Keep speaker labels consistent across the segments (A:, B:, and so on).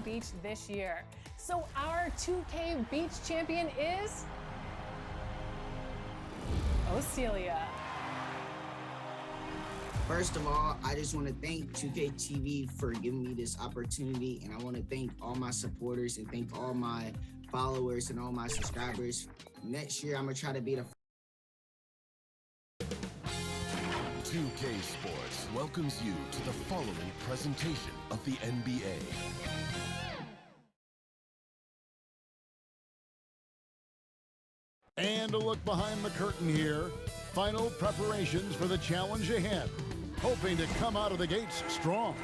A: Beach this year. So our 2K Beach champion is Ocelia.
B: First of all, I just want to thank 2K TV for giving me this opportunity, and I want to thank all my supporters and thank all my followers and all my subscribers. Next year, I'm going to try to be the
C: 2K Sports welcomes you to the following presentation of the NBA.
D: And a look behind the curtain here. Final preparations for the challenge ahead. Hoping to come out of the gates strong.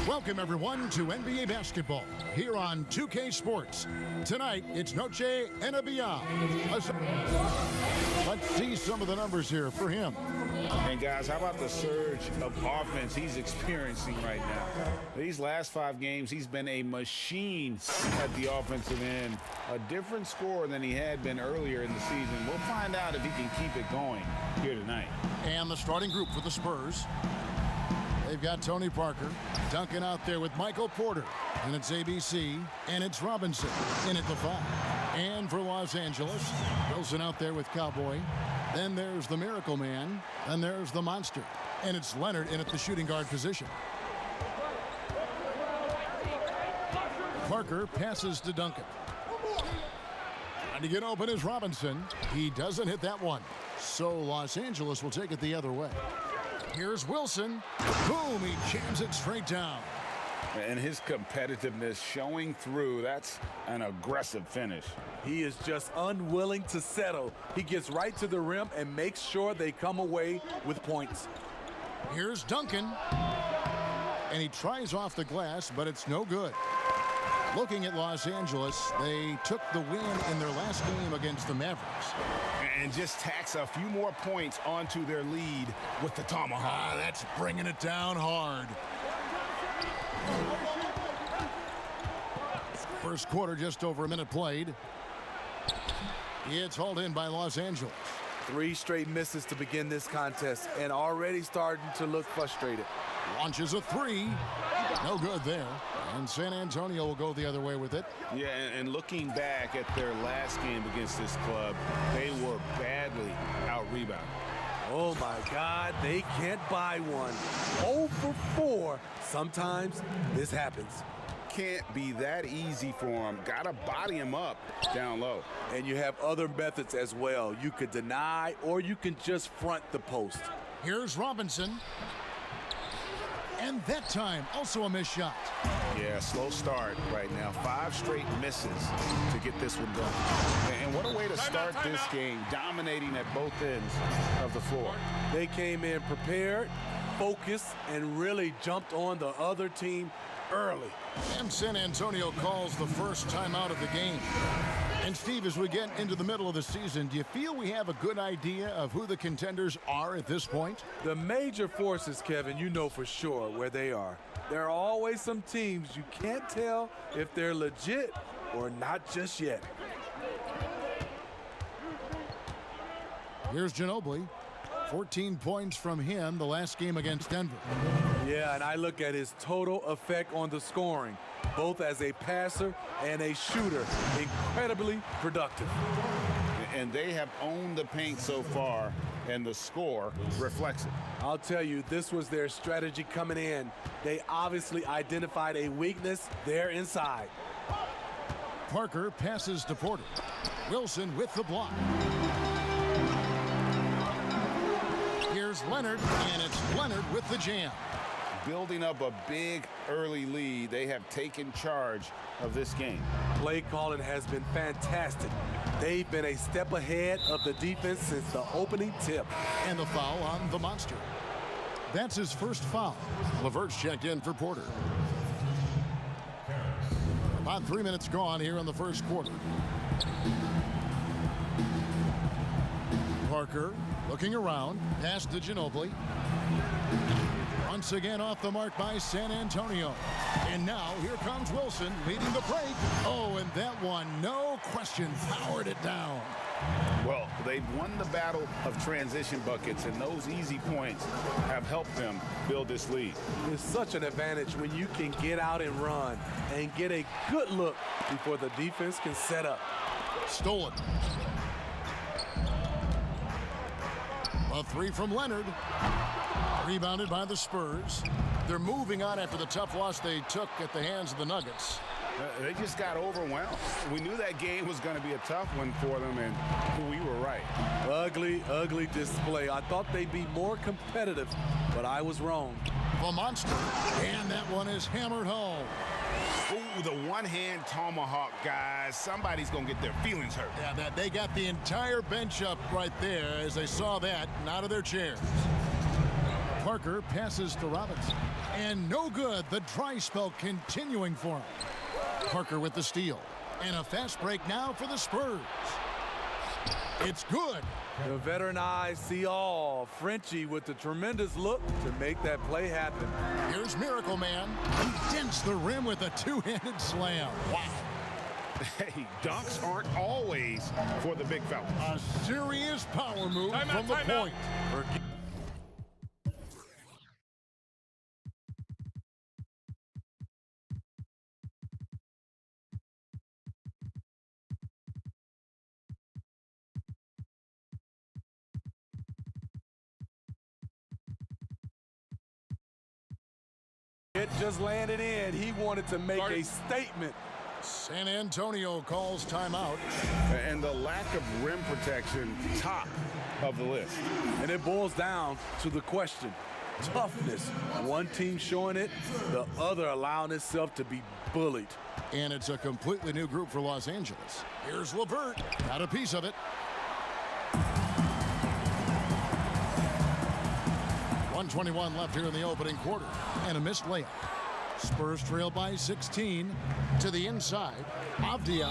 D: Welcome, everyone, to NBA basketball here on 2K Sports. Tonight, it's Noche Enabia. Let's see some of the numbers here for him.
E: And guys, how about the surge of offense he's experiencing right now? These last 5 games, he's been a machine at the offensive end. A different scorer than he had been earlier in the season. We'll find out if he can keep it going here tonight.
D: And the starting group for the Spurs. They've got Tony Parker, Duncan out there with Michael Porter, and it's ABC, and it's Robinson in at the 5. And for Los Angeles, Wilson out there with Cowboy. Then there's the Miracle Man, and there's the Monster, and it's Leonard in at the shooting guard position. Parker passes to Duncan. Trying to get open is Robinson. He doesn't hit that one, so Los Angeles will take it the other way. Here's Wilson. Boom, he jams it straight down.
E: And his competitiveness showing through. That's an aggressive finish.
F: He is just unwilling to settle. He gets right to the rim and makes sure they come away with points.
D: Here's Duncan. And he tries off the glass, but it's no good. Looking at Los Angeles, they took the win in their last game against the Mavericks.
E: And just tacks a few more points onto their lead with the tomahawk.
D: That's bringing it down hard. First quarter, just over a minute played. It's hauled in by Los Angeles.
F: 3 straight misses to begin this contest and already starting to look frustrated.
D: Launches a 3. No good there. And San Antonio will go the other way with it.
E: Yeah, and looking back at their last game against this club, they were badly out-rebounded.
F: Oh, my God, they can't buy one. 0 for 4. Sometimes this happens.
E: Can't be that easy for him. Got to body him up down low.
F: And you have other methods as well. You could deny or you can just front the post.
D: Here's Robinson. And that time, also a missed shot.
E: Yeah, slow start right now. 5 straight misses to get this one done. And what a way to start this game, dominating at both ends of the floor.
F: They came in prepared, focused, and really jumped on the other team early.
D: And San Antonio calls the first timeout of the game. And Steve, as we get into the middle of the season, do you feel we have a good idea of who the contenders are at this point?
F: The major forces, Kevin, you know for sure where they are. There are always some teams you can't tell if they're legit or not just yet.
D: Here's Ginobili. 14 points from him the last game against Denver.
F: Yeah, and I look at his total effect on the scoring, both as a passer and a shooter. Incredibly productive.
E: And they have owned the paint so far, and the score reflects it.
F: I'll tell you, this was their strategy coming in. They obviously identified a weakness there inside.
D: Parker passes to Porter. Wilson with the block. Here's Leonard, and it's Leonard with the jam.
E: Building up a big early lead, they have taken charge of this game.
F: Play calling has been fantastic. They've been a step ahead of the defense since the opening tip.
D: And the foul on the Monster. That's his first foul. LeVert's checked in for Porter. About 3 minutes gone here in the first quarter. Parker looking around, pass to Ginobili. Once again off the mark by San Antonio. And now here comes Wilson leading the break. Oh, and that one, no question, powered it down.
E: Well, they've won the battle of transition buckets, and those easy points have helped them build this lead.
F: It's such an advantage when you can get out and run and get a good look before the defense can set up.
D: Stolen. A three from Leonard. Rebounded by the Spurs. They're moving on after the tough loss they took at the hands of the Nuggets.
E: They just got overwhelmed. We knew that game was going to be a tough one for them, and we were right.
F: Ugly, ugly display. I thought they'd be more competitive, but I was wrong.
D: The monster. And that one is hammered home.
E: Ooh, the one-hand tomahawk, guys. Somebody's going to get their feelings hurt.
D: Yeah, they got the entire bench up right there as they saw that and out of their chairs. Parker passes to Robinson. And no good. The dry spell continuing for him. Parker with the steal. And a fast break now for the Spurs. It's good.
F: The veteran eyes see all. Frenchie with the tremendous look to make that play happen.
D: Here's Miracle Man. He dents the rim with a two-handed slam. Wow.
E: Hey, dunks aren't always for the big fella.
D: A serious power move from the point.
F: It just landed in. He wanted to make a statement.
D: San Antonio calls timeout.
E: And the lack of rim protection, top of the list.
F: And it boils down to the question. Toughness. One team showing it, the other allowing itself to be bullied.
D: And it's a completely new group for Los Angeles. Here's LeVert. Got a piece of it. 1:21 left here in the opening quarter. And a missed layup. Spurs trail by 16 to the inside. Avdia.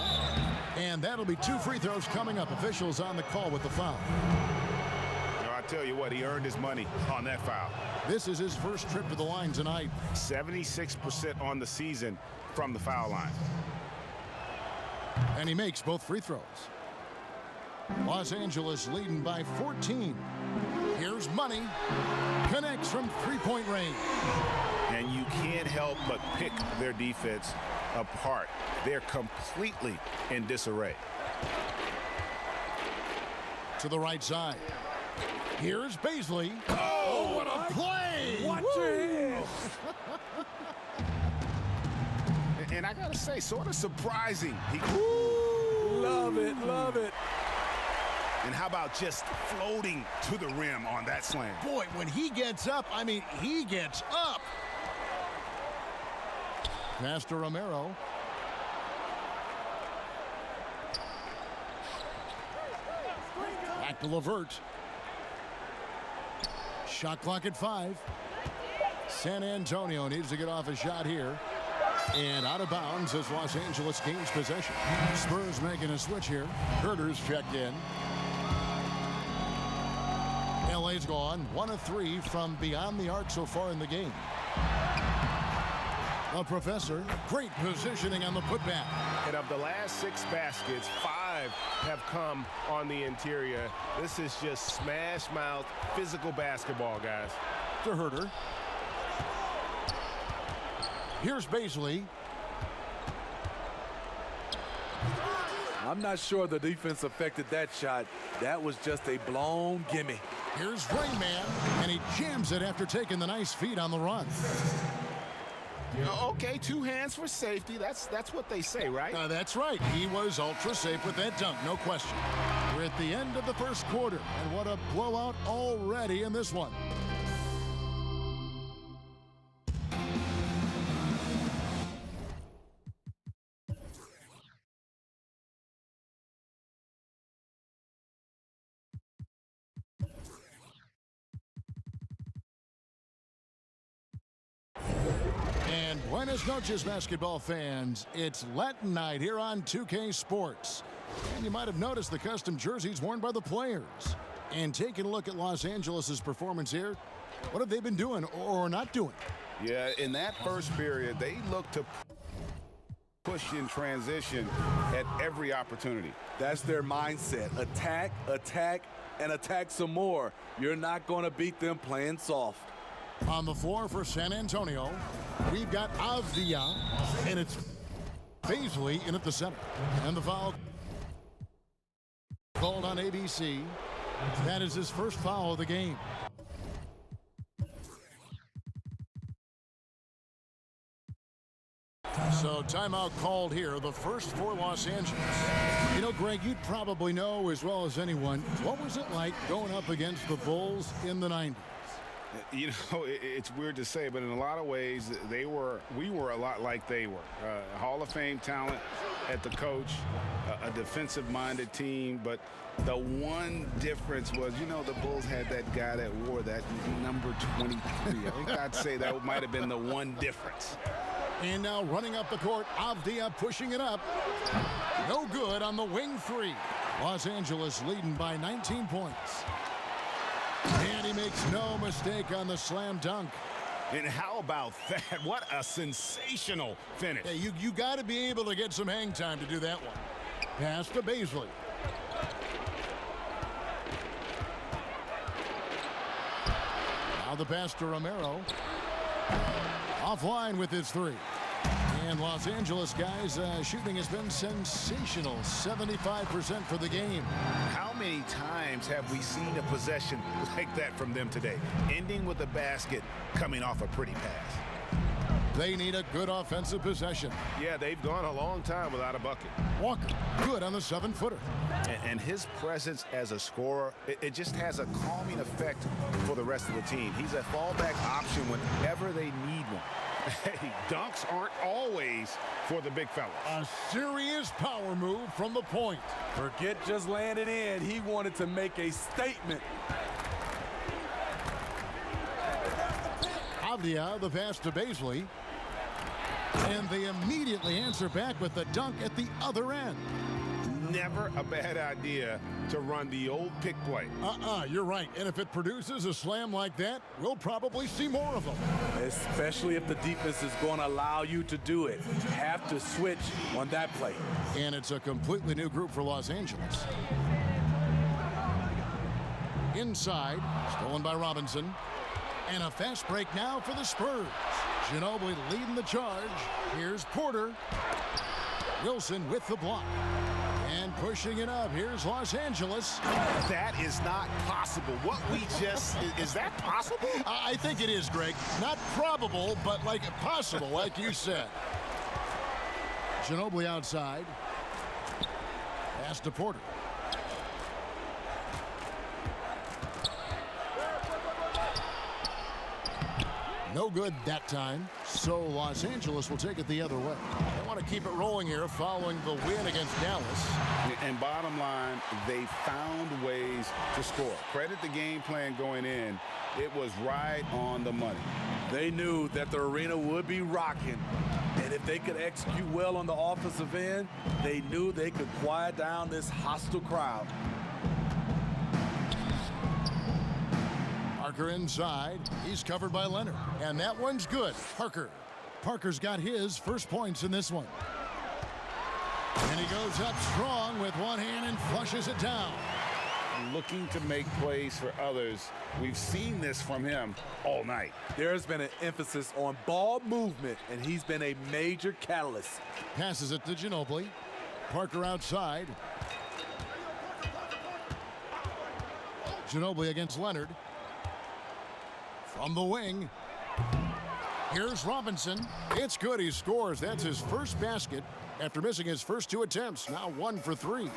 D: And that'll be two free throws coming up. Officials on the call with the foul.
E: I tell you what, he earned his money on that foul.
D: This is his first trip to the line tonight.
E: 76% on the season from the foul line.
D: And he makes both free throws. Los Angeles leading by 14. Here's Money. Connects from three-point range.
E: And you can't help but pick their defense apart. They're completely in disarray.
D: To the right side. Here's Baisley. Oh, what a play!
F: Watch your head.
E: And I gotta say, sort of surprising.
F: Love it, love it.
E: And how about just floating to the rim on that slam?
D: Boy, when he gets up, I mean, he gets up. Pass to Romero. Back to LeVert. Shot clock at 5. San Antonio needs to get off a shot here. And out of bounds as Los Angeles gains possession. Spurs making a switch here. Herter's checked in. LA's gone 1 of 3 from beyond the arc so far in the game. The professor, great positioning on the putback.
G: And of the last 6 baskets, 5 have come on the interior. This is just smash mouth, physical basketball, guys.
D: To Herter. Here's Baisley.
F: I'm not sure the defense affected that shot. That was just a blown gimme.
D: Here's Rayman, and he jams it after taking the nice feed on the run.
G: Okay, 2 hands for safety. That's what they say, right?
D: That's right. He was ultra safe with that dunk, no question. We're at the end of the first quarter, and what a blowout already in this one. And buenas noches, basketball fans. It's Latin night here on 2K Sports. And you might have noticed the custom jerseys worn by the players. And taking a look at Los Angeles' performance here, what have they been doing or not doing?
E: Yeah, in that first period, they looked to push in transition at every opportunity.
F: That's their mindset. Attack, attack, and attack some more. You're not going to beat them playing soft.
D: On the floor for San Antonio, we've got Avdia, and it's Baisley in at the center. And the foul called on ABC. That is his first foul of the game. So timeout called here, the first for Los Angeles. You know, Greg, you'd probably know as well as anyone, what was it like going up against the Bulls in the 90s?
E: You know, it's weird to say, but in a lot of ways, we were a lot like they were. Hall of Fame talent at the coach, a defensive-minded team, but the one difference was, you know, the Bulls had that guy that wore that number 23. I think I'd say that might have been the one difference.
D: And now running up the court, Avdia pushing it up. No good on the wing three. Los Angeles leading by 19 points. And he makes no mistake on the slam dunk.
G: And how about that? What a sensational finish.
D: Yeah, you got to be able to get some hang time to do that one. Pass to Baisley. Now the pass to Romero. Offline with his three. And Los Angeles guys, shooting has been sensational. 75% for the game.
G: How many times have we seen a possession like that from them today? Ending with a basket, coming off a pretty pass.
D: They need a good offensive possession.
G: Yeah, they've gone a long time without a bucket.
D: Walker, good on the 7-footer.
G: And his presence as a scorer, it just has a calming effect for the rest of the team. He's a fallback option whenever they need one. Hey, dunks aren't always for the big fellas.
D: A serious power move from the point.
F: Forget just laying it in. He wanted to make a statement.
D: Avdia, the pass to Baisley. And they immediately answer back with the dunk at the other end.
G: Never a bad idea to run the old pick play.
D: You're right. And if it produces a slam like that, we'll probably see more of them.
F: Especially if the defense is going to allow you to do it. Have to switch on that play.
D: And it's a completely new group for Los Angeles. Inside, stolen by Robinson. And a fast break now for the Spurs. Ginobili leading the charge. Here's Porter. Wilson with the block. And pushing it up, here's Los Angeles.
G: That is not possible. What we just, is that possible?
D: I think it is, Greg. Not probable, but like possible, like you said. Ginobili outside. Pass to Porter. No good that time, so Los Angeles will take it the other way. They want to keep it rolling here following the win against Dallas.
E: And bottom line, they found ways to score. Credit the game plan going in. It was right on the money.
F: They knew that the arena would be rocking. And if they could execute well on the offensive end, they knew they could quiet down this hostile crowd.
D: Parker inside. He's covered by Leonard. And that one's good. Parker's got his first points in this one. And he goes up strong with one hand and flushes it down.
E: Looking to make plays for others. We've seen this from him all night.
F: There's been an emphasis on ball movement, and he's been a major catalyst.
D: Passes it to Ginobili. Parker outside. Ginobili against Leonard. From the wing, here's Robinson. It's good, he scores. That's his first basket after missing his first two attempts. Now 1 for 3.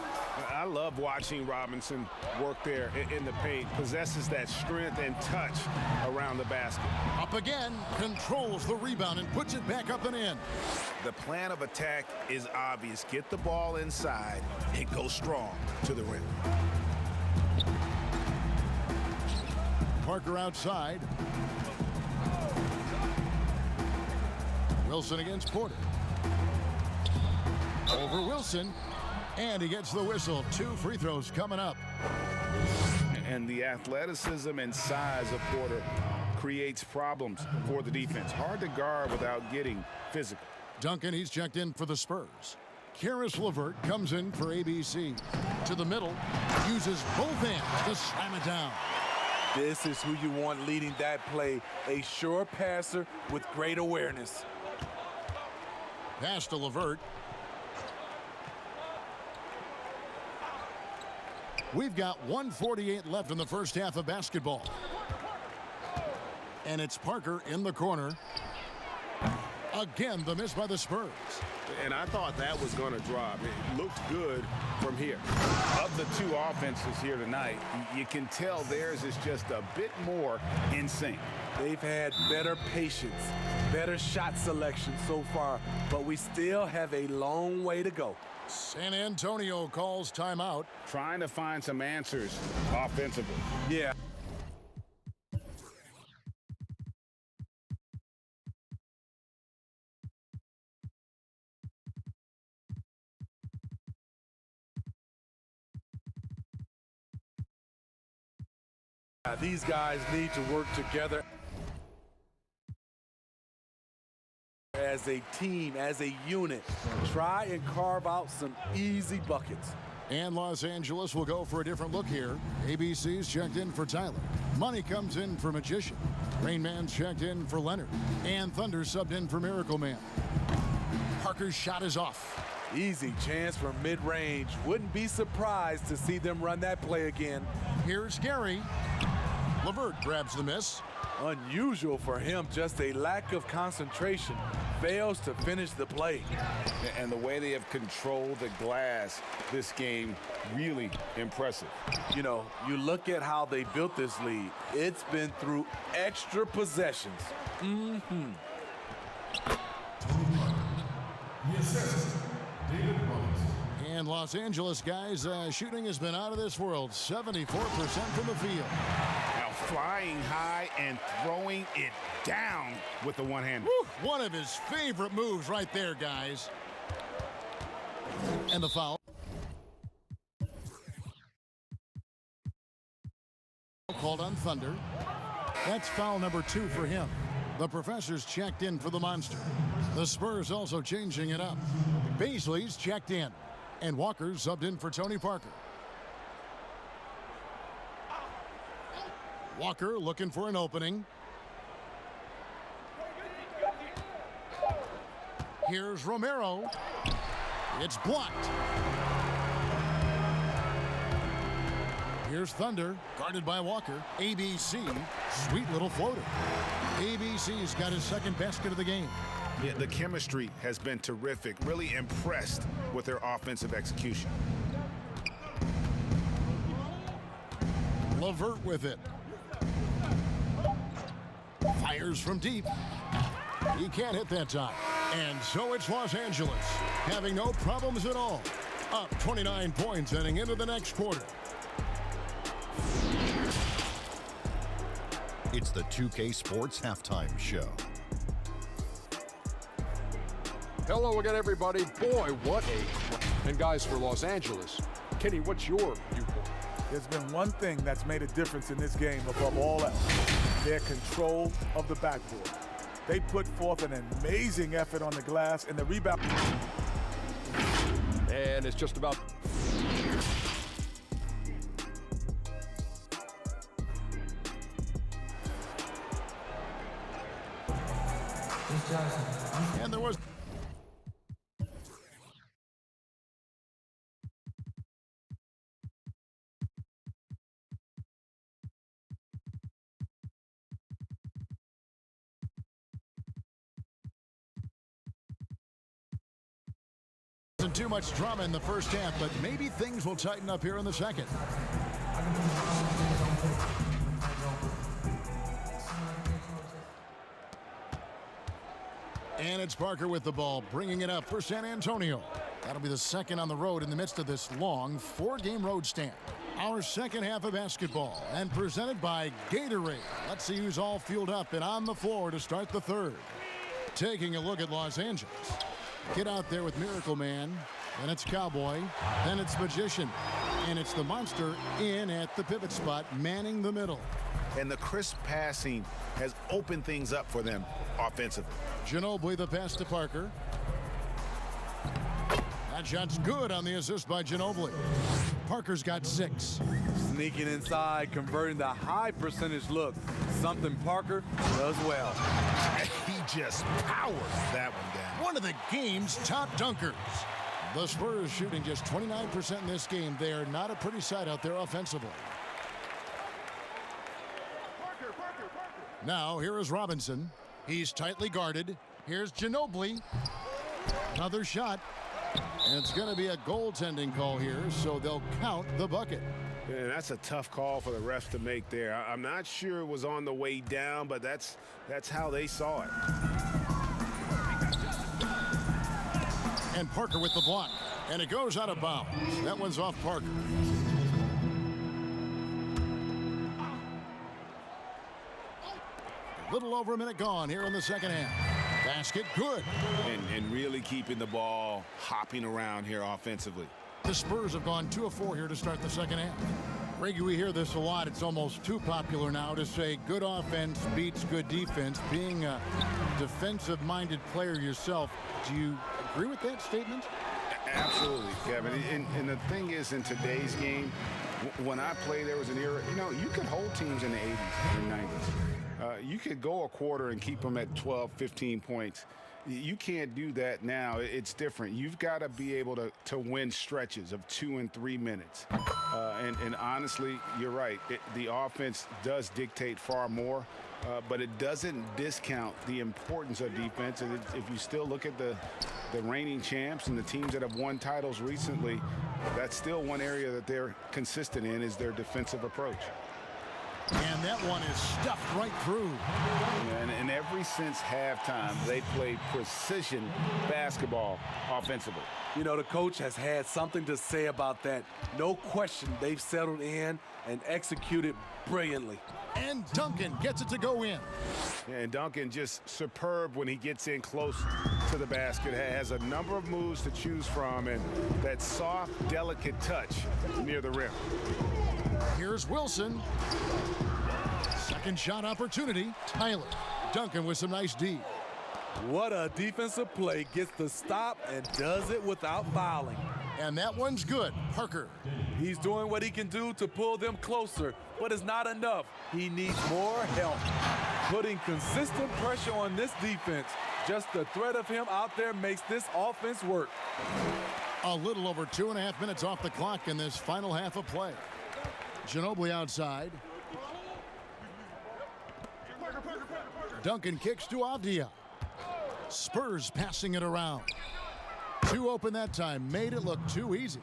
G: I love watching Robinson work there in the paint. Possesses that strength and touch around the basket.
D: Up again, controls the rebound and puts it back up and in.
G: The plan of attack is obvious. Get the ball inside and go strong to the rim.
D: Parker outside. Wilson against Porter. Over Wilson. And he gets the whistle. 2 free throws coming up.
E: And the athleticism and size of Porter creates problems for the defense. Hard to guard without getting physical.
D: Duncan, he's checked in for the Spurs. Karis LeVert comes in for ABC. To the middle, uses both hands to slam it down.
F: This is who you want leading that play, a sure passer with great awareness.
D: Pass to LeVert. We've got 1:48 left in the first half of basketball. And it's Parker in the corner. Again, the miss by the Spurs.
G: And I thought that was going to drop. It looked good from here.
E: Of the two offenses here tonight, you can tell theirs is just a bit more in sync.
F: They've had better patience, better shot selection so far, but we still have a long way to go.
D: San Antonio calls timeout.
E: Trying to find some answers offensively.
F: Yeah. These guys need to work together as a team, as a unit. Try and carve out some easy buckets.
D: And Los Angeles will go for a different look here. ABC's checked in for Tyler. Money comes in for Magician. Rain Man's checked in for Leonard. And Thunder subbed in for Miracle Man. Parker's shot is off.
F: Easy chance for mid-range. Wouldn't be surprised to see them run that play again.
D: Here's Gary. LeVert grabs the miss.
F: Unusual for him, just a lack of concentration. Fails to finish the play.
E: And the way they have controlled the glass this game, really impressive.
F: You know, you look at how they built this lead. It's been through extra possessions.
D: And Los Angeles, guys, shooting has been out of this world. 74% from the field.
E: Now flying high and throwing it down with the one-hander.
D: One of his favorite moves right there, guys. And the foul. Called on Thunder. That's foul number 2 for him. The Professor's checked in for the Monster. The Spurs also changing it up. Baisley's checked in. And Walker's subbed in for Tony Parker. Walker looking for an opening. Here's Romero. It's blocked. Here's Thunder, guarded by Walker. ABC, sweet little floater. ABC's got his second basket of the game.
G: Yeah, the chemistry has been terrific. Really impressed with their offensive execution.
D: LeVert with it. Fires from deep. He can't hit that time. And so it's Los Angeles, having no problems at all. Up 29 points heading into the next quarter.
H: It's the 2K Sports Halftime Show.
I: Hello again, everybody. Boy, what a... And guys, for Los Angeles, Kenny, what's your viewpoint?
J: There's been one thing that's made a difference in this game above all else. Their control of the backboard. They put forth an amazing effort on the glass and the rebound.
I: And it's just about...
D: And there was... Wasn't too much drama in the first half, but maybe things will tighten up here in the second. And it's Parker with the ball, bringing it up for San Antonio. That'll be the second on the road in the midst of this long 4-game road stand. Our second half of basketball, and presented by Gatorade. Let's see who's all fueled up and on the floor to start the third. Taking a look at Los Angeles. Get out there with Miracle Man, then it's Cowboy, then it's Magician, and it's the Monster in at the pivot spot, manning the middle.
G: And the crisp passing has opened things up for them offensively.
D: Ginobili the pass to Parker. That shot's good on the assist by Ginobili. Parker's got 6.
F: Sneaking inside, converting the high percentage look. Something Parker does well.
G: He just powers that one down.
D: One of the game's top dunkers. The Spurs shooting just 29% in this game. They are not a pretty sight out there offensively. Now, here is Robinson. He's tightly guarded. Here's Ginobili. Another shot. And it's going to be a goaltending call here, so they'll count the bucket.
G: Yeah, that's a tough call for the refs to make there. I'm not sure it was on the way down, but that's how they saw it.
D: And Parker with the block. And it goes out of bounds. That one's off Parker. A little over a minute gone here in the second half. Basket good.
G: And really keeping the ball hopping around here offensively.
D: The Spurs have gone 2 of 4 here to start the second half. Reggie, we hear this a lot. It's almost too popular now to say good offense beats good defense. Being a defensive-minded player yourself, do you agree with that statement?
G: Absolutely, Kevin. And the thing is, in today's game, when I played, there was an era, you could hold teams in the 80s and 90s. You could go a quarter and keep them at 12, 15 points. You can't do that now. It's different. You've got to be able to win stretches of 2 and 3 minutes. And honestly, you're right. The offense does dictate far more, but it doesn't discount the importance of defense. And if you still look at the reigning champs and the teams that have won titles recently, that's still one area that they're consistent in is their defensive approach.
D: And that one is stuffed right through.
G: And ever since halftime, they played precision basketball offensively.
F: The coach has had something to say about that. No question, they've settled in and executed brilliantly.
D: And Duncan gets it to go in.
G: And Duncan just superb when he gets in close to the basket. Has a number of moves to choose from and that soft, delicate touch near the rim.
D: Here's Wilson. Second shot opportunity. Tyler. Duncan with some nice D.
F: What a defensive play. Gets the stop and does it without fouling.
D: And that one's good. Parker.
F: He's doing what he can do to pull them closer, but it's not enough. He needs more help. Putting consistent pressure on this defense. Just the threat of him out there makes this offense work.
D: A little over 2.5 minutes off the clock in this final half of play. Ginobili outside. Duncan kicks to Avdia. Spurs passing it around. 2 open that time. Made it look too easy.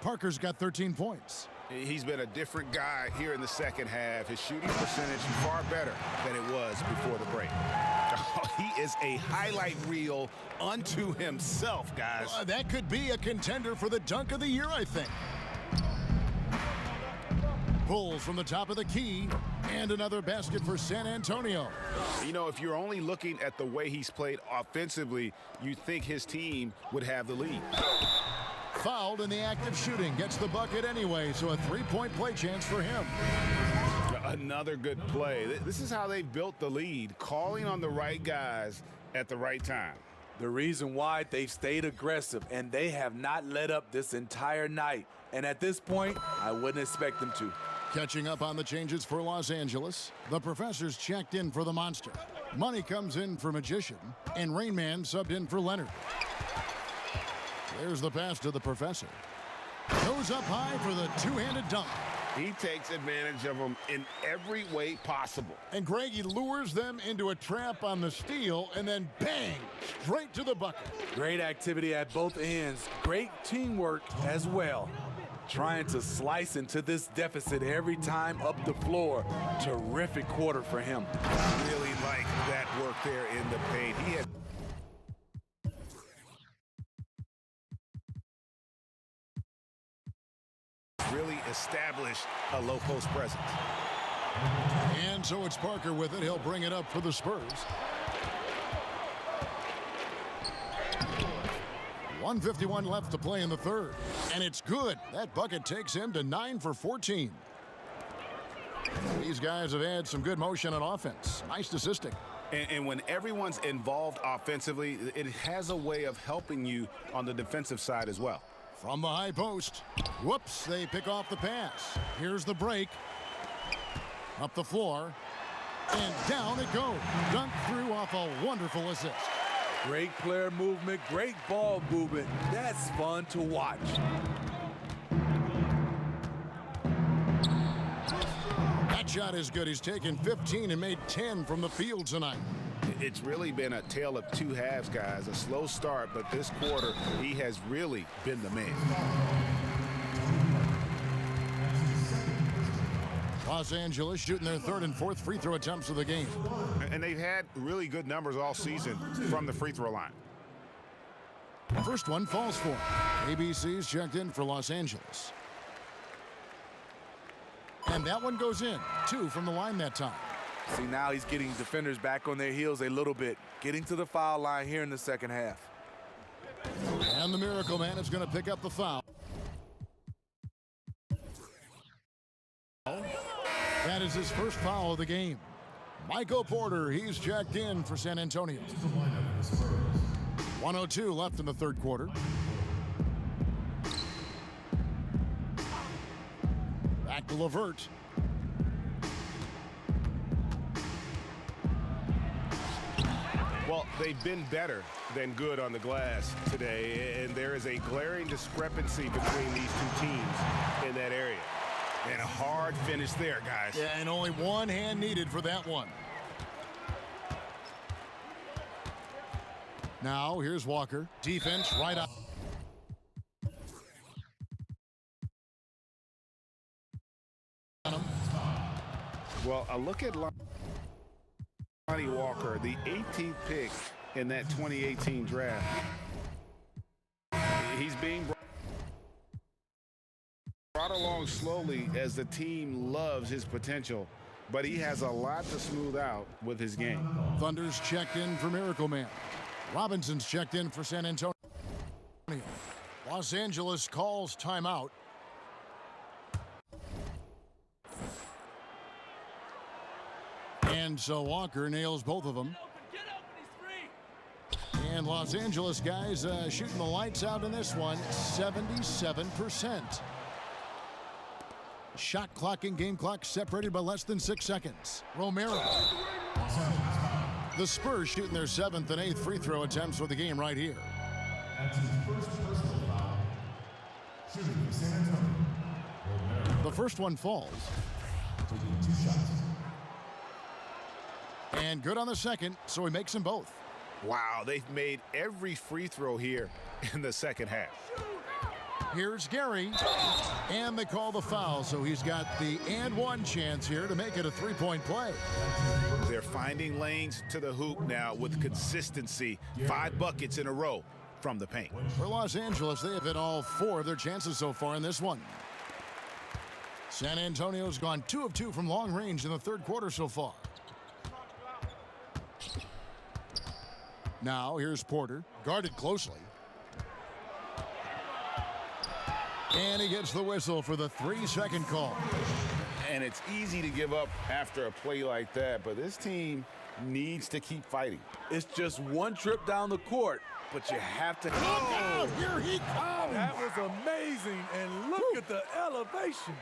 D: Parker's got 13 points.
G: He's been a different guy here in the second half. His shooting percentage far better than it was before the break. He is a highlight reel unto himself, guys.
D: That could be a contender for the dunk of the year, I think. Pulls from the top of the key, and another basket for San Antonio.
G: If you're only looking at the way he's played offensively, you think his team would have the lead.
D: Fouled in the act of shooting, gets the bucket anyway, so a 3-point play chance for him.
G: Another good play. This is how they built the lead, calling on the right guys at the right time.
F: The reason why they've stayed aggressive, and they have not let up this entire night. And at this point, I wouldn't expect them to.
D: Catching up on the changes for Los Angeles, the Professor's checked in for the Monster. Money comes in for Magician, and Rain Man subbed in for Leonard. There's the pass to the Professor. Goes up high for the two-handed dunk.
G: He takes advantage of them in every way possible.
D: And Greggy lures them into a trap on the steal, and then bang, straight to the bucket.
F: Great activity at both ends. Great teamwork as well. Trying to slice into this deficit every time up the floor. Terrific quarter for him.
G: Really like that work there in the paint. He had really established a low post presence.
D: And so it's Parker with it. He'll bring it up for the Spurs. 1:51 left to play in the third. And it's good. That bucket takes him to 9 for 14. These guys have had some good motion on offense. Nice assisting.
G: And when everyone's involved offensively, it has a way of helping you on the defensive side as well.
D: From the high post. Whoops, they pick off the pass. Here's the break. Up the floor. And down it goes. Dunk through off a wonderful assist.
F: Great player movement, great ball movement. That's fun to watch.
D: That shot is good. He's taken 15 and made 10 from the field tonight.
G: It's really been a tale of two halves, guys. A slow start, but this quarter, he has really been the man.
D: Los Angeles shooting their third and fourth free throw attempts of the game.
G: And they've had really good numbers all season from the free throw line.
D: First one falls for him. ABC's checked in for Los Angeles. And that one goes in. 2 from the line that time.
F: See, now he's getting defenders back on their heels a little bit. Getting to the foul line here in the second half.
D: And the Miracle Man is going to pick up the foul. That is his first foul of the game. Michael Porter, he's checked in for San Antonio. 1:02 left in the third quarter. Back to LeVert.
G: Well, they've been better than good on the glass today, and there is a glaring discrepancy between these two teams in that area. And a hard finish there, guys.
D: Yeah, and only one hand needed for that one. Now, here's Walker. Defense right up.
G: Well, a look at Lonnie Walker, the 18th pick in that 2018 draft. He's being brought along slowly as the team loves his potential, but he has a lot to smooth out with his game.
D: Thunder's checked in for Miracle Man. Robinson's checked in for San Antonio. Los Angeles calls timeout. And so Walker nails both of them. And Los Angeles guys shooting the lights out in this one, 77%. Shot clock and game clock separated by less than 6 seconds. Romero. The Spurs shooting their 7th and 8th free throw attempts for the game right here.
K: That's his first personal foul. Shooting for San Antonio.
D: The first one falls.
K: Taking 2 shots.
D: And good on the second, so he makes them both.
G: Wow, they've made every free throw here in the second half.
D: Here's Gary, and they call the foul, so he's got the and one chance here to make it a three-point play.
G: They're finding lanes to the hoop now with consistency. 5 buckets in a row from the paint.
D: For Los Angeles, they have hit all 4 of their chances so far in this one. San Antonio's gone 2 of 2 from long range in the third quarter so far. Now, here's Porter, guarded closely. And he gets the whistle for the 3-second call.
G: And it's easy to give up after a play like that, but this team needs to keep fighting.
F: It's just one trip down the court, but you have to.
D: Oh, here he comes!
F: That was amazing, and look at the elevation.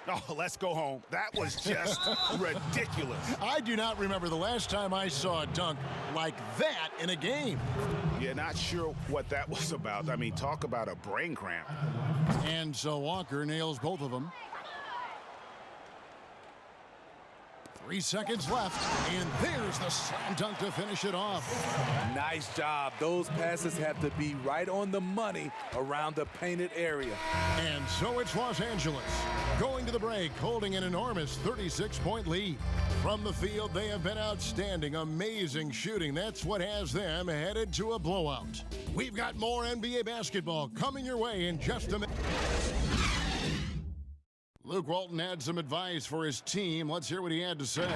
G: Oh, let's go home. That was just ridiculous.
D: I do not remember the last time I saw a dunk like that in a game.
G: Yeah, not sure what that was about. I mean, talk about a brain cramp.
D: And so Walker nails both of them. 3 seconds left, and there's the slam dunk to finish it off.
F: Nice job. Those passes have to be right on the money around the painted area.
D: And so it's Los Angeles going to the break, holding an enormous 36-point lead. From the field, they have been outstanding, amazing shooting. That's what has them headed to a blowout. We've got more NBA basketball coming your way in just a minute. Luke Walton had some advice for his team. Let's hear what he had to say.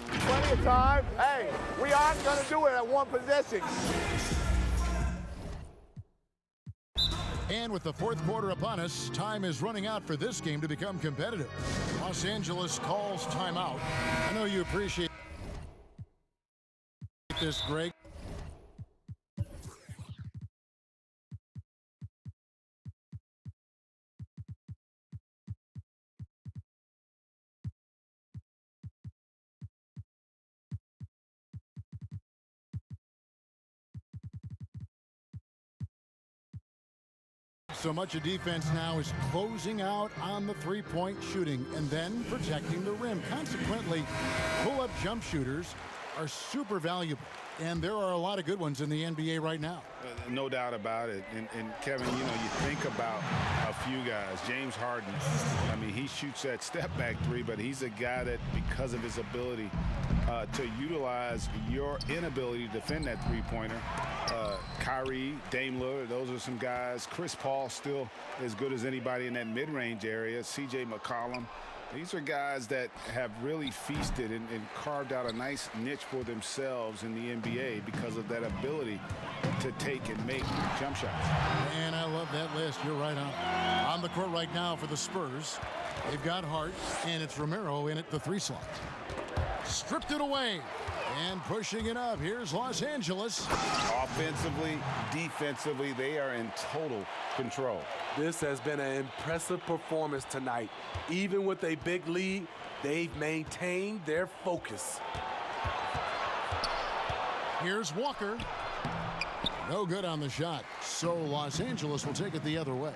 L: Plenty of time. Hey, we aren't going to do it at one possession.
D: And with the fourth quarter upon us, time is running out for this game to become competitive. Los Angeles calls timeout. I know you appreciate this, Greg. So much of defense now is closing out on the three-point shooting and then protecting the rim. Consequently, pull-up jump shooters are super valuable, and there are a lot of good ones in the NBA right now.
E: No doubt about it. And Kevin, you know, you think about a few guys. James Harden, I mean, he shoots that step-back three, but he's a guy that, because of his ability to utilize your inability to defend that three-pointer, Kyrie, Dame Lillard, those are some guys. Chris Paul still as good as anybody in that mid-range area. C.J. McCollum. These are guys that have really feasted and carved out a nice niche for themselves in the NBA because of that ability to take and make jump shots.
D: And I love that list. You're right on the court right now for the Spurs. They've got Hart, and it's Romero in at the three slot. Stripped it away. And pushing it up, here's Los Angeles.
E: Offensively, defensively, they are in total control.
F: This has been an impressive performance tonight. Even with a big lead, they've maintained their focus.
D: Here's Walker. No good on the shot, so Los Angeles will take it the other way.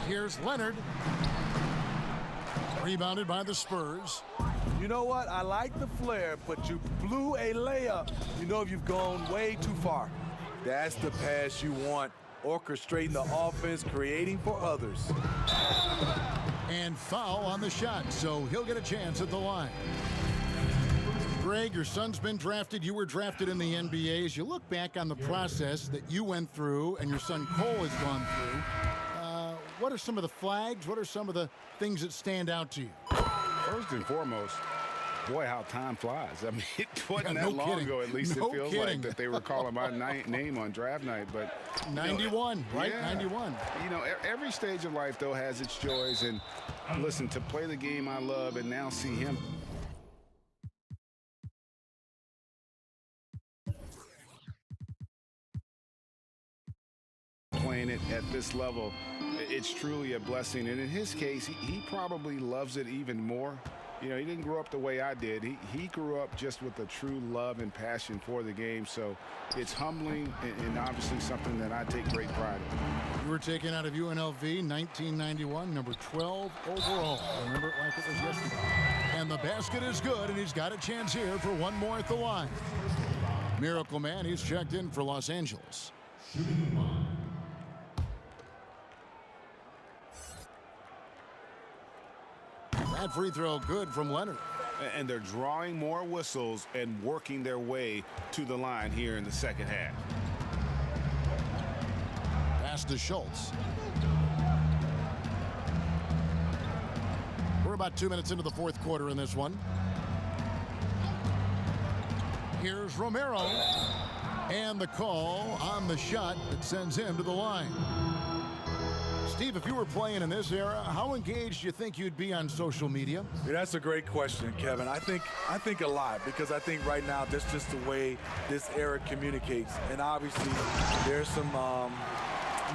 D: Here's Leonard. Rebounded by the Spurs.
F: You know what? I like the flair, but you blew a layup. You know you've gone way too far. That's the pass you want. Orchestrating the offense, creating for others.
D: And foul on the shot, so he'll get a chance at the line. Greg, your son's been drafted. You were drafted in the NBA. As you look back on the process that you went through and your son Cole has gone through, what are some of the flags? What are some of the things that stand out to you?
E: First and foremost, boy, how time flies. I mean, it wasn't that long ago, at least
D: No
E: it feels
D: kidding.
E: like, that they were calling my name on draft night. But
D: 91, right?
E: Yeah.
D: 91.
E: You know, every stage of life, though, has its joys. And listen, to play the game I love and now see him playing it at this level, it's truly a blessing. And in his case, he probably loves it even more. You know, he didn't grow up the way I did. He grew up just with a true love and passion for the game. So it's humbling and obviously something that I take great pride in.
D: You were taken out of UNLV 1991, number 12 overall. Remember it like it was yesterday. And the basket is good, and he's got a chance here for one more at the line. Miracle Man, he's checked in for Los Angeles. That free throw good from Leonard.
E: And they're drawing more whistles and working their way to the line here in the second half.
D: Pass to Schultz. We're about 2 minutes into the fourth quarter in this one. Here's Romero. And the call on the shot that sends him to the line. Steve, if you were playing in this era, how engaged do you think you'd be on social media?
F: Yeah, that's a great question, Kevin. I think a lot, because I think right now that's just the way this era communicates. And obviously there's some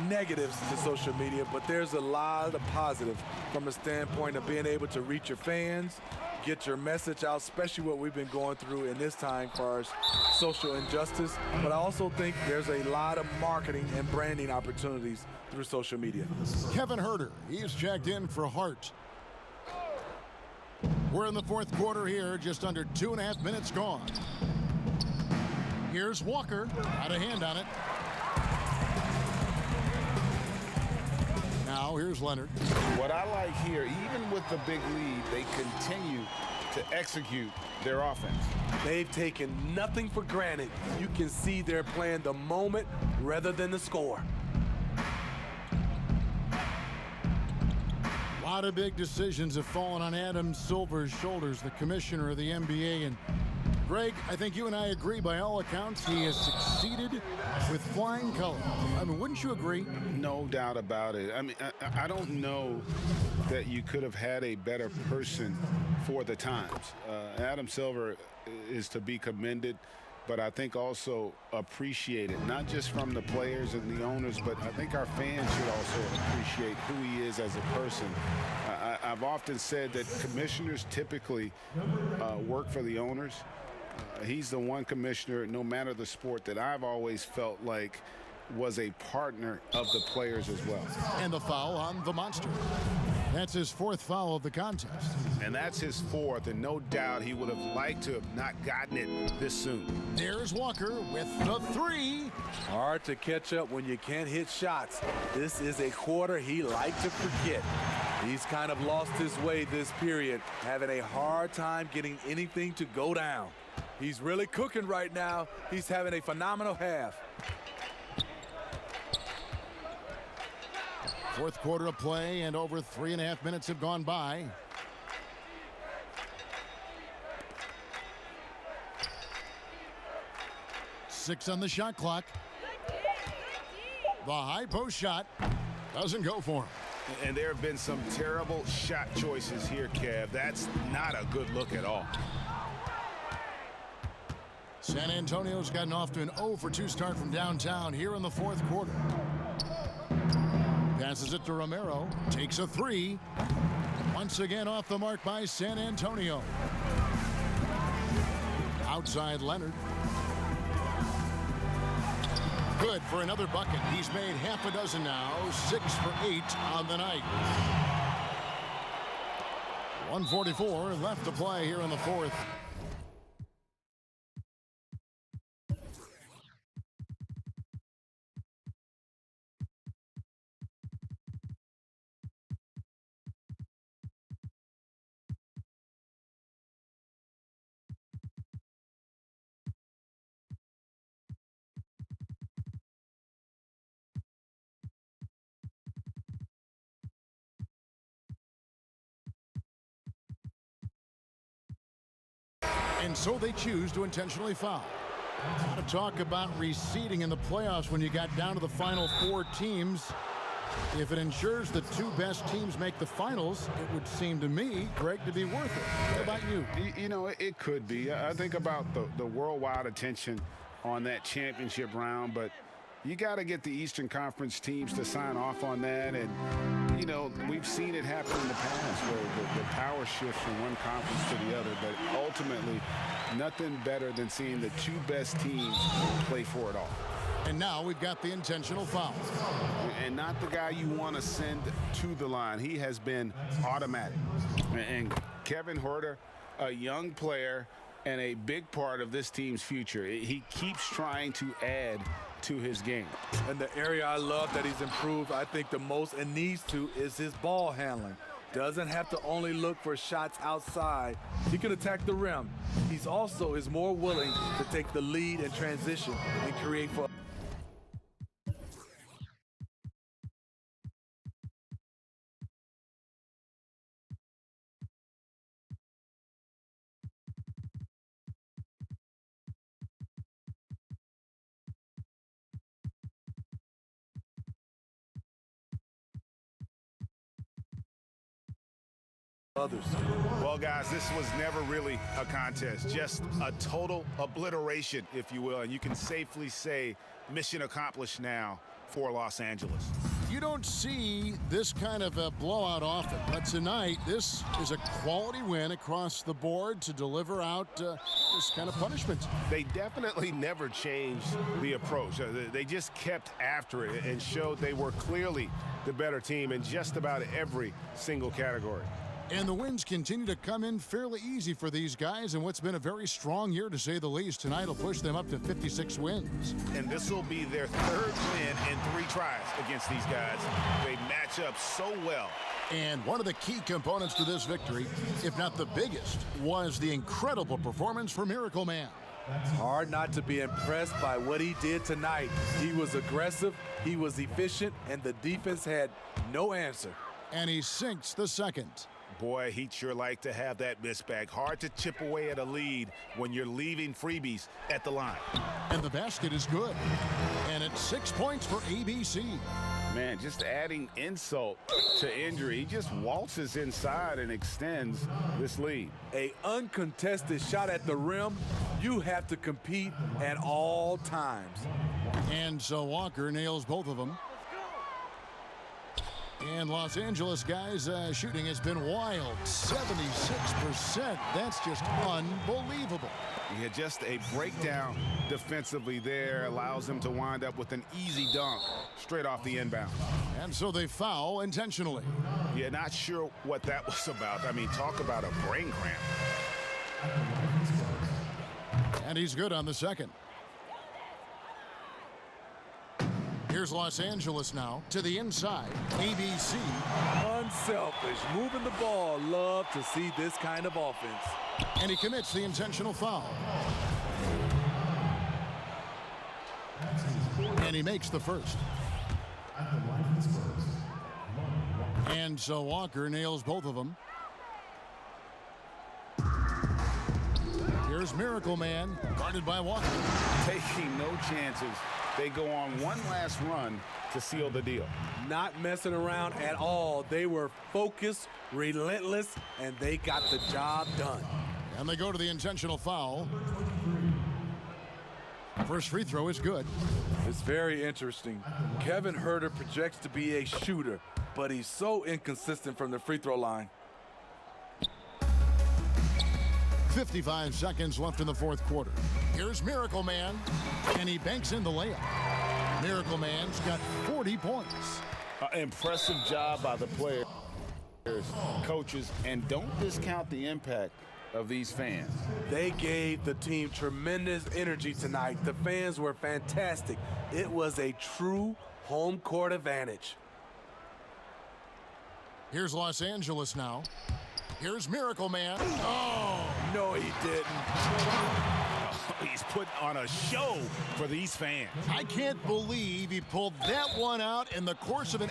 F: negatives to social media, but there's a lot of positive from a standpoint of being able to reach your fans, get your message out, especially what we've been going through in this time for our social injustice. But I also think there's a lot of marketing and branding opportunities through social media.
D: Kevin Herter, he's checked in for Hart. We're in the fourth quarter here, just under 2.5 minutes gone. Here's Walker, out of hand on it. Now here's Leonard.
E: What I like here, even with the big lead, they continue to execute their offense.
F: They've taken nothing for granted. You can see they're playing the moment rather than the score.
D: A lot of big decisions have fallen on Adam Silver's shoulders, the commissioner of the NBA, and Greg, I think you and I agree by all accounts he has succeeded with flying colors. I mean, wouldn't you agree?
E: No doubt about it. I mean, I don't know that you could have had a better person for the times. Adam Silver is to be commended, but I think also appreciated, not just from the players and the owners, but I think our fans should also appreciate who he is as a person. I've often said that commissioners typically work for the owners. He's the one commissioner, no matter the sport, that I've always felt like was a partner of the players as well.
D: And the foul on the monster. That's his fourth foul of the contest.
G: And that's his fourth, and no doubt he would have liked to have not gotten it this soon.
D: There's Walker with the three.
F: Hard to catch up when you can't hit shots. This is a quarter he liked to forget. He's kind of lost his way this period, having a hard time getting anything to go down. He's really cooking right now. He's having a phenomenal half.
D: Fourth quarter of play, and over 3.5 minutes have gone by. Six on the shot clock. The high post shot doesn't go for him.
G: And there have been some terrible shot choices here, Kev. That's not a good look at all.
D: San Antonio's gotten off to an 0-for-2 start from downtown here in the fourth quarter. Passes it to Romero. Takes a three. Once again off the mark by San Antonio. Outside Leonard. Good for another bucket. He's made half a dozen now. 6 for 8 on the night. 1:44 left to play here in the fourth. And so they choose to intentionally foul. A lot of talk about reseeding in the playoffs when you got down to the final 4 teams. If it ensures the 2 best teams make the finals, it would seem to me, Greg, to be worth it. What about you?
E: You know, it could be. I think about the worldwide attention on that championship round, but you got to get the Eastern Conference teams to sign off on that. And, you know, we've seen it happen in the past where the power shifts from one conference to the other. But ultimately, nothing better than seeing the 2 best teams play for it all.
D: And now we've got the intentional foul.
E: And not the guy you want to send to the line. He has been automatic. And Kevin Huerter, a young player and a big part of this team's future. He keeps trying to add to his game.
F: And the area I love that he's improved, I think the most and needs to, is his ball handling. Doesn't have to only look for shots outside. He can attack the rim. He's also is more willing to take the lead in transition and create for. Others.
G: Well, guys, this was never really a contest, just a total obliteration, if you will, and you can safely say mission accomplished now for Los Angeles.
D: You don't see this kind of a blowout often, but tonight this is a quality win across the board to deliver out this kind of punishment.
G: They definitely never changed the approach. They just kept after it and showed they were clearly the better team in just about every single category.
D: And the wins continue to come in fairly easy for these guys in what's been a very strong year, to say the least. Tonight will push them up to 56 wins.
G: And this will be their 3rd win in 3 tries against these guys. They match up so well.
D: And one of the key components to this victory, if not the biggest, was the incredible performance for Miracle Man.
F: Hard not to be impressed by what he did tonight. He was aggressive, he was efficient, and the defense had no answer.
D: And he sinks the second.
G: Boy, he'd sure like to have that miss back. Hard to chip away at a lead when you're leaving freebies at the line.
D: And the basket is good. And it's 6 points for ABC.
E: Man, just adding insult to injury. He just waltzes inside and extends this lead.
F: An uncontested shot at the rim, you have to compete at all times.
D: And so Walker nails both of them. And Los Angeles guys, shooting has been wild. 76%. That's just unbelievable.
G: Yeah, just a breakdown defensively there allows them to wind up with an easy dunk straight off the inbound.
D: And so they foul intentionally.
G: Yeah, not sure what that was about. I mean, talk about a brain cramp.
D: And he's good on the second. Here's Los Angeles now to the inside. ABC.
F: Unselfish, moving the ball. Love to see this kind of offense.
D: And he commits the intentional foul. And he makes the first. And so Walker nails both of them. Here's Miracle Man, guarded by Walker.
E: Taking no chances. They go on one last run to seal the deal.
F: Not messing around at all. They were focused, relentless, and they got the job done.
D: And they go to the intentional foul. First free throw is good.
F: It's very interesting. Kevin Huerter projects to be a shooter, but he's so inconsistent from the free throw line.
D: 55 seconds left in the fourth quarter. Here's Miracle Man, and he banks in the layup. Miracle Man's got 40 points.
E: Impressive job by the players, coaches, and don't discount the impact of these fans.
F: They gave the team tremendous energy tonight. The fans were fantastic. It was a true home court advantage.
D: Here's Los Angeles now. Here's Miracle Man. Oh!
F: No, he didn't.
G: He's putting on a show for these fans.
D: I can't believe he pulled that one out in the course of an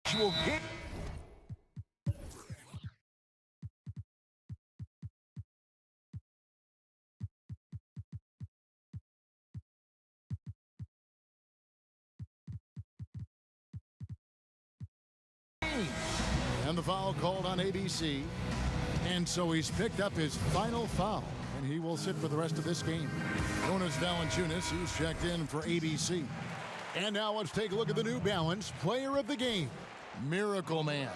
D: actual game. And the foul called on ABC. And so he's picked up his final foul, and he will sit for the rest of this game. Jonas Valanciunas, he's checked in for ABC. And now let's take a look at the New Balance Player of the Game, Miracle Man.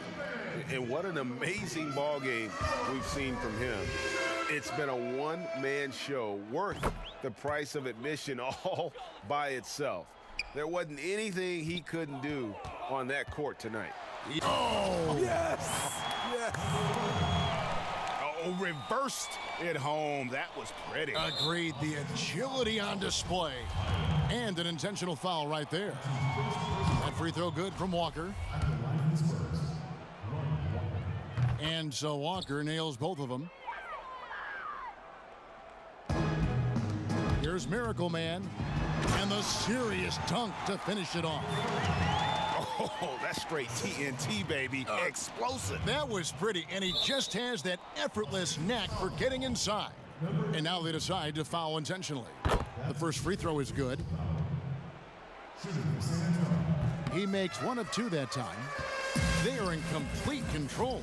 M: And what an amazing ball game we've seen from him. It's been a one-man show worth the price of admission all by itself. There wasn't anything he couldn't do on that court tonight.
D: Oh!
F: Yes! Yes!
G: Oh, reversed it home. That was pretty.
D: Agreed. The agility on display. And an intentional foul right there. That free throw good from Walker. And so Walker nails both of them. Here's Miracle Man. And the serious dunk to finish it off.
G: Oh, that's straight TNT, baby. Explosive.
D: That was pretty, and he just has that effortless knack for getting inside. And now they decide to foul intentionally. The first free throw is good. He makes one of two that time. They are in complete control.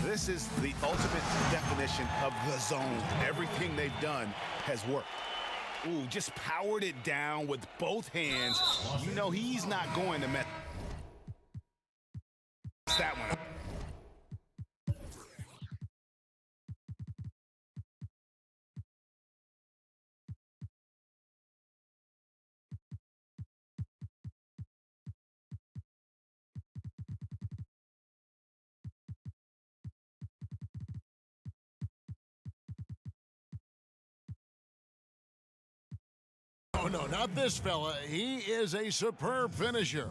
G: This is the ultimate definition of the zone. Everything they've done has worked. Ooh, just powered it down with both hands. You know he's not going to mess that one up.
D: Oh, no, not this fella. He is a superb finisher.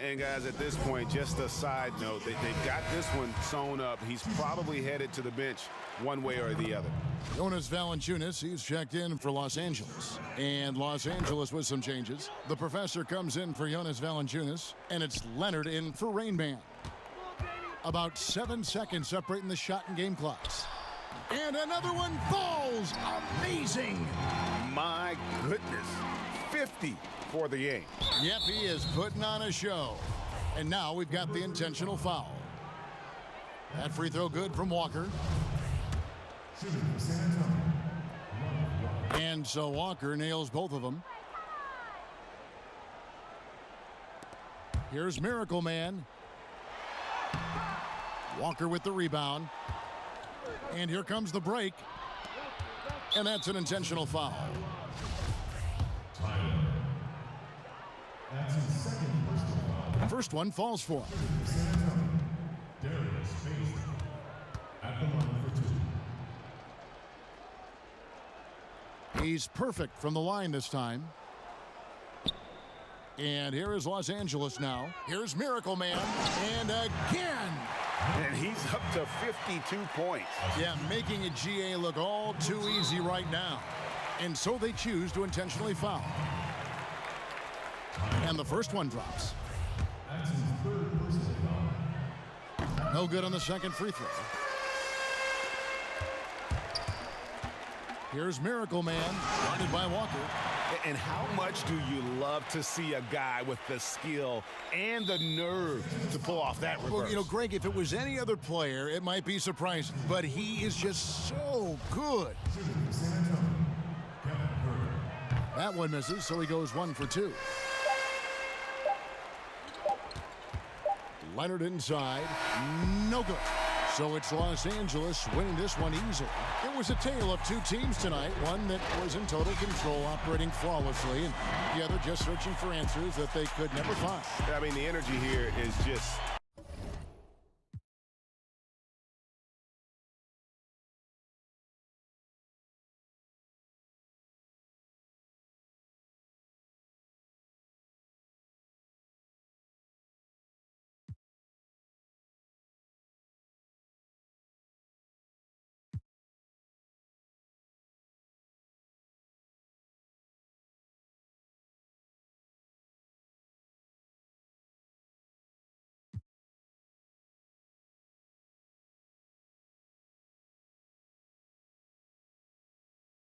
G: And guys, at this point, just a side note, they've got this one sewn up. He's probably headed to the bench one way or the other.
D: Jonas Valanciunas, he's checked in for Los Angeles. And Los Angeles with some changes. The professor comes in for Jonas Valanciunas, and it's Leonard in for Rain Man. About 7 seconds separating the shot and game clocks. And another one falls. Amazing.
G: My goodness. 50 for the game.
D: Yep, he is putting on a show. And now we've got the intentional foul. That free throw good from Walker. And so Walker nails both of them. Here's Miracle Man. Walker with the rebound. And here comes the break. And that's an intentional foul.
K: That's his second personal foul.
D: First one falls for him.
K: Darius Bazley at the line for 2.
D: He's perfect from the line this time. And here is Los Angeles now. Here's Miracle Man. And again.
G: And he's up to 52 points.
D: Yeah, making a GA look all too easy right now. And so they choose to intentionally foul. And the first one drops.
K: That's his third personal foul.
D: No good on the second free throw. Here's Miracle Man, guarded by Walker.
G: And how much do you love to see a guy with the skill and the nerve to pull off that reverse?
D: Well, you know, Greg, if it was any other player, it might be surprising. But he is just so good. That one misses, so he goes 1 for 2. Leonard inside. No good. So it's Los Angeles winning this one easily. It was a tale of two teams tonight. One that was in total control, operating flawlessly, and the other just searching for answers that they could never find.
G: I mean, the energy here is just